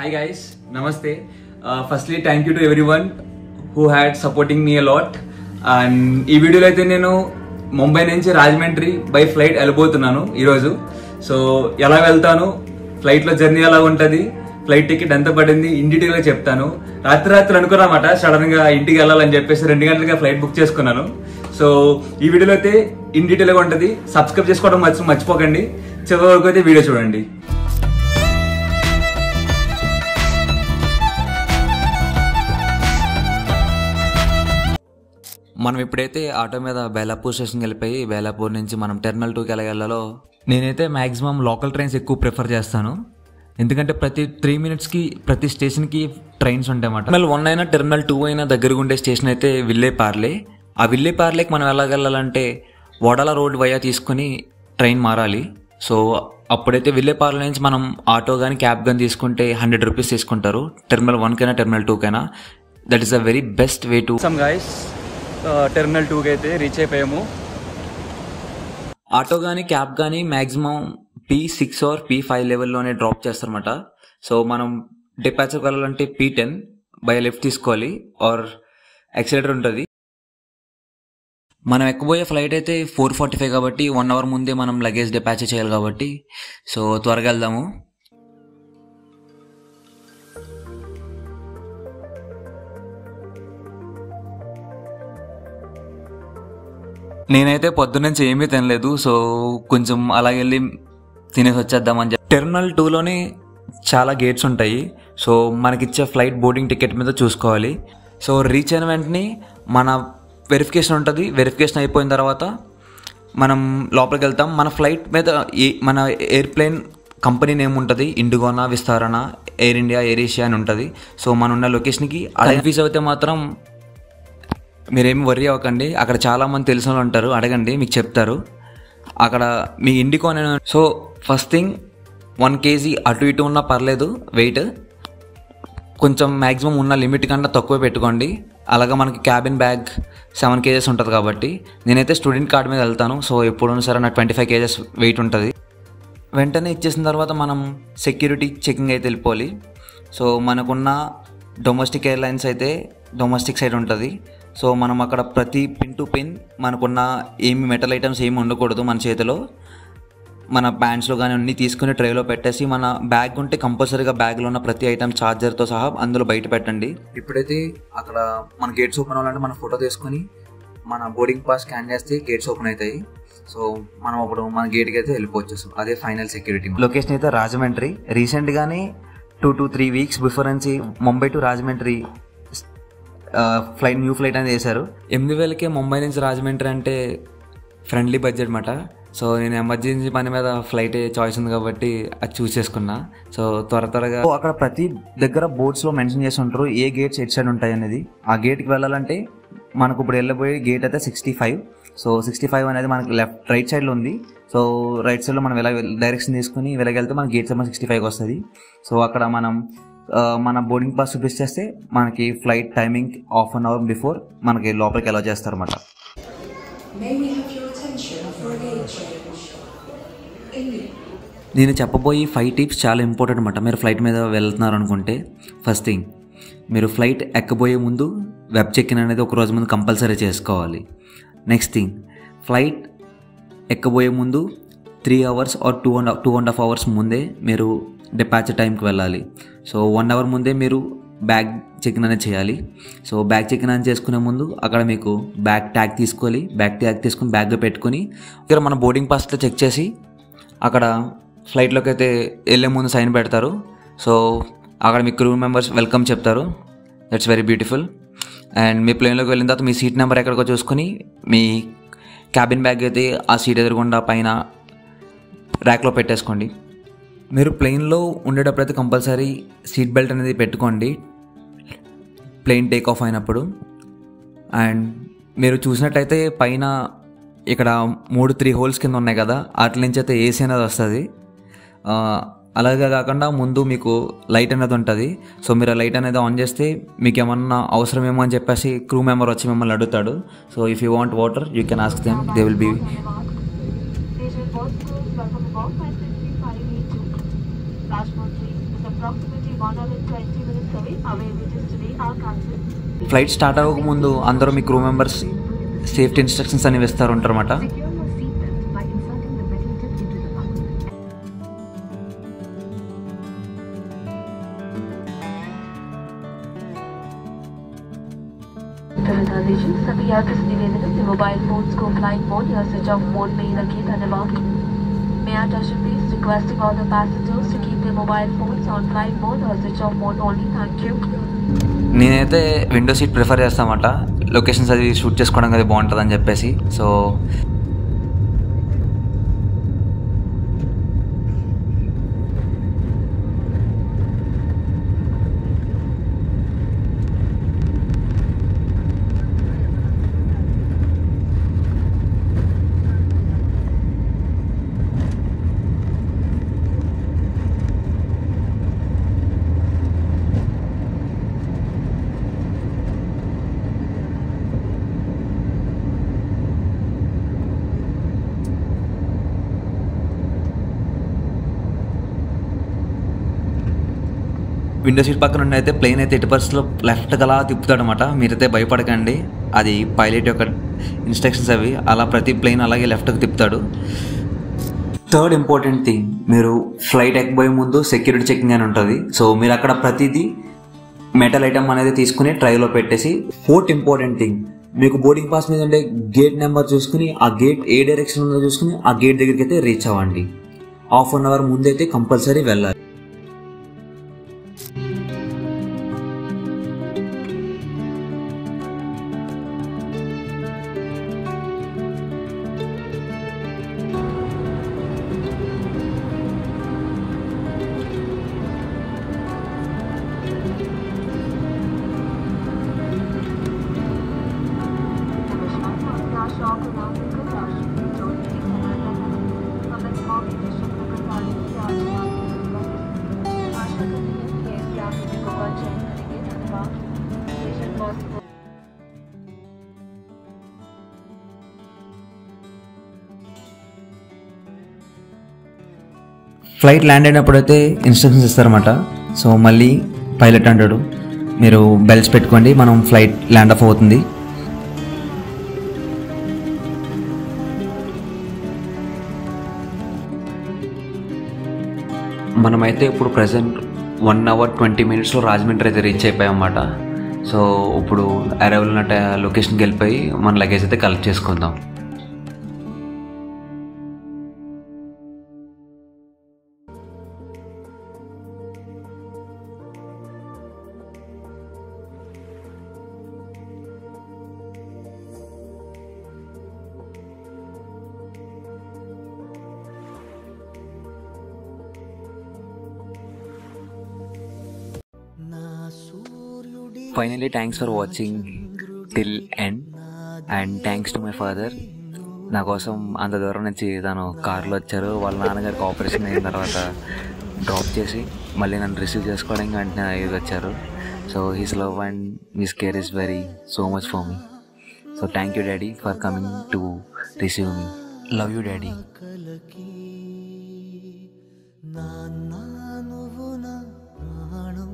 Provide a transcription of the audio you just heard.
Hi guys, Namaste. Firstly, thank you to everyone who had supporting me a lot. And ఈ వీడియోలో అయితే నేను ముంబై నుంచి రాజమండ్రి బై ఫ్లైట్ వెళ్ళిపోతున్నాను ఈరోజు. సో ఎలా వెళ్తాను, ఫ్లైట్లో జర్నీ ఎలా ఉంటుంది, ఫ్లైట్ టికెట్ ఎంత పడింది ఇన్ డీటెయిల్గా చెప్తాను. రాత్రి అనుకున్నామాట సడన్గా ఇంటికి వెళ్ళాలని చెప్పేసి 2 గంటలుగా ఫ్లైట్ బుక్ చేసుకున్నాను. సో ఈ వీడియోలో అయితే ఇన్ డీటెయిల్గా ఉంటుంది. సబ్స్క్రైబ్ చేసుకోవడం మర్చిపోకండి. చివరి వరకు అయితే వీడియో చూడండి. మనం ఇప్పుడైతే ఆటో మీద బేలాపూర్ స్టేషన్కి వెళ్ళిపోయి బేలాపూర్ నుంచి మనం టెర్మినల్ 2కి ఎలా వెళ్ళాలో నేనైతే మ్యాక్సిమం లోకల్ ట్రైన్స్ ఎక్కువ ప్రిఫర్ చేస్తాను. ఎందుకంటే ప్రతి 3 మినిట్స్కి ప్రతి స్టేషన్కి ట్రైన్స్ ఉంటాయన్నమాట. టెర్మినల్ 1 అయినా టెర్మినల్ 2 అయినా దగ్గరగా ఉండే స్టేషన్ అయితే విల్లేపార్లే. ఆ విల్లేపార్లేకి మనం వెళ్ళగలాలంటే వడాల రోడ్ వయా తీసుకుని ట్రైన్ మారాలి. సో అప్పుడైతే విల్లేపార్లే నుంచి మనం ఆటో కానీ క్యాబ్ కానీ తీసుకుంటే 100 రూపీస్ తీసుకుంటారు. టెర్మినల్ 1కైనా టెర్మినల్ 2కైనా. That is the very best way to some guys. Terminal 2కి అయితే రీచ్ అయిపోయాము. ఆటో కానీ క్యాబ్ కానీ మ్యాక్సిమం P6 ఆర్ P5 లెవెల్లోనే డ్రాప్ చేస్తారన్నమాట. సో మనం డిపాచర్కి వెళ్ళాలంటే P10 బై లెఫ్ట్ తీసుకోవాలి ఆర్ యాక్సిలేటర్ ఉంటుంది. మనం ఎక్కబోయే ఫ్లైట్ అయితే 4:45 కాబట్టి 1 అవర్ ముందే మనం లగేజ్ డిపాచ్ చేయాలి కాబట్టి సో త్వరగా వెళ్దాము. నేనైతే పొద్దున్నుంచి ఏమీ తినలేదు. సో కొంచెం అలాగే వెళ్ళి తినేసి వచ్చేద్దామని చెప్పి. టెర్మినల్ 2లోనే చాలా గేట్స్ ఉంటాయి. సో మనకిచ్చే ఫ్లైట్ బోర్డింగ్ టికెట్ మీద చూసుకోవాలి. సో రీచ్ అయిన వెంటనే మన వెరిఫికేషన్ ఉంటుంది. వెరిఫికేషన్ అయిపోయిన తర్వాత మనం లోపలికి వెళ్తాం. మన ఫ్లైట్ మీద మన ఎయిర్ప్లేన్ కంపెనీ నేమ్ ఉంటుంది. ఇండిగోనా, విస్తారణ, ఎయిర్ ఇండియా, ఎయిర్ ఏషియా అని ఉంటుంది. సో మనం ఉన్న లొకేషన్కి కన్ఫ్యూజ్ అయితే మాత్రం మీరేమి వర్రీ అవ్వకండి. అక్కడ చాలామంది తెలిసిన వాళ్ళు ఉంటారు, అడగండి, మీకు చెప్తారు. అక్కడ మీ ఇండిగో అనే. సో ఫస్ట్ థింగ్ 1 kg అటు ఇటు ఉన్నా పర్లేదు వెయిట్. కొంచెం మ్యాక్సిమం ఉన్న లిమిట్ కన్నా తక్కువ పెట్టుకోండి. అలాగా మనకి క్యాబిన్ బ్యాగ్ 7 kgs ఉంటుంది కాబట్టి నేనైతే స్టూడెంట్ కార్డ్ మీద వెళ్తాను. సో ఎప్పుడైనా సరే నాకు 25 kgs వెయిట్ ఉంటుంది. వెంటనే ఇచ్చేసిన తర్వాత మనం సెక్యూరిటీ చెకింగ్ అయితే వెళ్ళిపోవాలి. సో మనకున్న డొమెస్టిక్ ఎయిర్లైన్స్ అయితే డొమెస్టిక్ సైడ్ ఉంటుంది. సో మనం అక్కడ ప్రతి పిన్ టు పిన్ మనకున్న ఏమి మెటల్ ఐటమ్స్ ఏమి ఉండకూడదు మన చేతిలో. మన బ్యాండ్స్లో కానీ అన్నీ తీసుకుని ట్రేలో పెట్టేసి మన బ్యాగ్ ఉంటే కంపల్సరీగా బ్యాగ్లో ఉన్న ప్రతి ఐటమ్ ఛార్జర్తో సహా అందులో బయట పెట్టండి. ఇప్పుడైతే అక్కడ మన గేట్స్ ఓపెన్ అవ్వాలంటే మన ఫోటో తీసుకొని మన బోర్డింగ్ పాస్ స్కాన్ చేస్తే గేట్స్ ఓపెన్ అవుతాయి. సో మనం అప్పుడు మన గేట్కి అయితే వెళ్ళిపోవచ్చు. అదే ఫైనల్ సెక్యూరిటీ. లొకేషన్ అయితే రాజమండ్రి. రీసెంట్గానే 2 to 3 weeks బిఫోర్ నుంచి Mumbai to Rajahmundry new flight అనేది వేశారు. 8,000కే ముంబై నుంచి రాజమండ్రి అంటే ఫ్రెండ్లీ బడ్జెట్ అన్నమాట. సో నేను ఎమర్జెన్సీ పని మీద ఫ్లైట్ చాయిస్ ఉంది కాబట్టి అది చూస్ చేసుకున్నా. సో త్వరగా అక్కడ ప్రతి దగ్గర బోర్డ్స్లో మెన్షన్ చేసి ఉంటారు ఏ గేట్స్ ఎట్ సైడ్ ఉంటాయి అనేది. ఆ గేట్కి వెళ్ళాలంటే మనకు ఇప్పుడు వెళ్ళబోయే గేట్ అయితే 65. సో 65 అనేది మనకి రైట్ సైడ్లో ఉంది. సో రైట్ సైడ్లో మనం డైరెక్షన్ తీసుకుని వెళ్ళగలిగితే మన గేట్ నెంబర్ 65 వస్తుంది. సో అక్కడ మనం మన బోర్డింగ్ పాస్ చూపిస్తే మనకి flight timing ½ an hour before మనకి లోపలికి అలౌ చేస్తారన్నమాట. నేను చెప్పబోయే 5 టిప్స్ చాలా ఇంపార్టెంట్ అన్నమాట. మీరు ఫ్లైట్ మీద వెళ్తున్నారు అనుకుంటే ఫస్ట్ థింగ్ మీరు ఫ్లైట్ ఎక్కబోయే ముందు వెబ్ చెక్ ఇన్ అనేది ఒక రోజు ముందు కంపల్సరీ చేసుకోవాలి. నెక్స్ట్ థింగ్ ఫ్లైట్ ఎక్కబోయే ముందు 3 hours ఆర్ 2.5 hours ముందే మీరు డిపాచర్ టైంకి వెళ్ళాలి. సో 1 hour ముందే మీరు బ్యాగ్ చెక్ ఇన్ అనేది చేయాలి. సో బ్యాగ్ చెక్ ఇన్ అని చేసుకునే ముందు అక్కడ మీకు బ్యాగ్ ట్యాగ్ తీసుకోవాలి. బ్యాగ్ ట్యాగ్ తీసుకుని బ్యాగ్లో పెట్టుకుని ఇక్కడ మన బోర్డింగ్ పాస్లో చెక్ చేసి అక్కడ ఫ్లైట్లోకి అయితే వెళ్ళే ముందు సైన్ పెడతారు. సో అక్కడ మీ క్రూ మెంబర్స్ వెల్కమ్ చెప్తారు. That's very beautiful. అండ్ మీ ప్లేన్లోకి వెళ్ళిన తర్వాత మీ సీట్ నెంబర్ ఎక్కడికో చూసుకొని మీ క్యాబిన్ బ్యాగ్ అయితే ఆ సీట్ ఎదురుగుండా పైన ర్యాక్లో పెట్టేసుకోండి. మీరు ప్లేన్లో ఉండేటప్పుడైతే కంపల్సరీ సీట్ బెల్ట్ అనేది పెట్టుకోండి ప్లేన్ టేక్ ఆఫ్ అయినప్పుడు. అండ్ మీరు చూసినట్టయితే పైన ఇక్కడ 3 హోల్స్ కింద ఉన్నాయి కదా, వాటి నుంచి అయితే ఏసీ అనేది వస్తుంది. అలాగే కాకుండా ముందు మీకు లైట్ అనేది ఉంటుంది. సో మీరు ఆ లైట్ అనేది ఆన్ చేస్తే మీకు ఏమన్నా అవసరమేమో అని చెప్పేసి క్రూ మెంబర్ వచ్చి మిమ్మల్ని అడుగుతాడు. So if you want water you can ask them, they will be. Flight start అవ్వకముందు అందరూ మీ క్రూ మెంబర్స్ సేఫ్టీ ఇన్స్ట్రక్షన్స్ అనేవి ఇస్తారు ఉంటారన్నమాట. सभी यात्रियों से निवेदन है कि मोबाइल फोन्स को फ्लाइट मोड या स्विच ऑफ मोड में ही रखें. धन्यवाद. May I touch please requesting all the passengers to keep their mobile phones on flight mode or switch off mode only. Thank you. నేనైతే విండో సీట్ ప్రిఫర్ చేస్తామట, లొకేషన్స్ అది shoot చేసుకోవడానికి అది బాగుంటుంది అని చెప్పేసి. సో విండో సీట్ పక్కన నుండి అయితే ప్లేన్ అయితే 80% లెఫ్ట్కి అలా తిప్పుతాడు అనమాట. మీరైతే భయపడకండి, అది పైలట్ యొక్క ఇన్స్ట్రక్షన్స్ అవి. అలా ప్రతి ప్లేన్ అలాగే లెఫ్ట్కి తిప్పుతాడు. థర్డ్ ఇంపార్టెంట్ థింగ్, మీరు ఫ్లైట్ ఎక్కబోయే ముందు సెక్యూరిటీ చెకింగ్ అని ఉంటుంది. సో మీరు అక్కడ ప్రతిదీ మెటల్ ఐటమ్ అనేది తీసుకుని ట్రైలో పెట్టేసి. ఫోర్త్ ఇంపార్టెంట్ థింగ్, మీకు బోర్డింగ్ పాస్ మీద ఉండే గేట్ నెంబర్ చూసుకుని ఆ గేట్ ఏ డైరెక్షన్ ఉందో చూసుకుని ఆ గేట్ దగ్గరికి అయితే రీచ్ అవ్వండి. హాఫ్ అన్ అవర్ ముందైతే కంపల్సరీ వెళ్ళాలి. ఫ్లైట్ ల్యాండ్ అయినప్పుడైతే ఇన్స్ట్రక్షన్స్ ఇస్తారన్నమాట. సో మళ్ళీ పైలట్ అంటాడు, మీరు బెల్ట్స్ పెట్టుకోండి, మనం ఫ్లైట్ ల్యాండ్ ఆఫ్ అవుతుంది. మనమైతే ఇప్పుడు ప్రజెంట్ 1 hour 20 minutes రాజమండ్రి అయితే రీచ్ అయిపోయామన్నమాట. సో ఇప్పుడు అరైవల్ ఉన్న లొకేషన్కి వెళ్ళిపోయి మన లగేజ్ అయితే కలెక్ట్ చేసుకుందాం. Finally, thanks for watching till end and thanks to my father. నా కోసం అంత దూరం నుంచి తను కార్లో వచ్చారు. వాళ్ళ నాన్నగారికి ఆపరేషన్ అయిన తర్వాత డ్రాప్ చేసి మళ్ళీ నన్ను రిసీవ్ చేసుకోవడానికి వెంటనే ఇది వచ్చారు. So his love and his care is very so much for me. So thank you daddy for coming to receive me. Love you daddy. నాన్న నువ్వు నా ప్రాణం.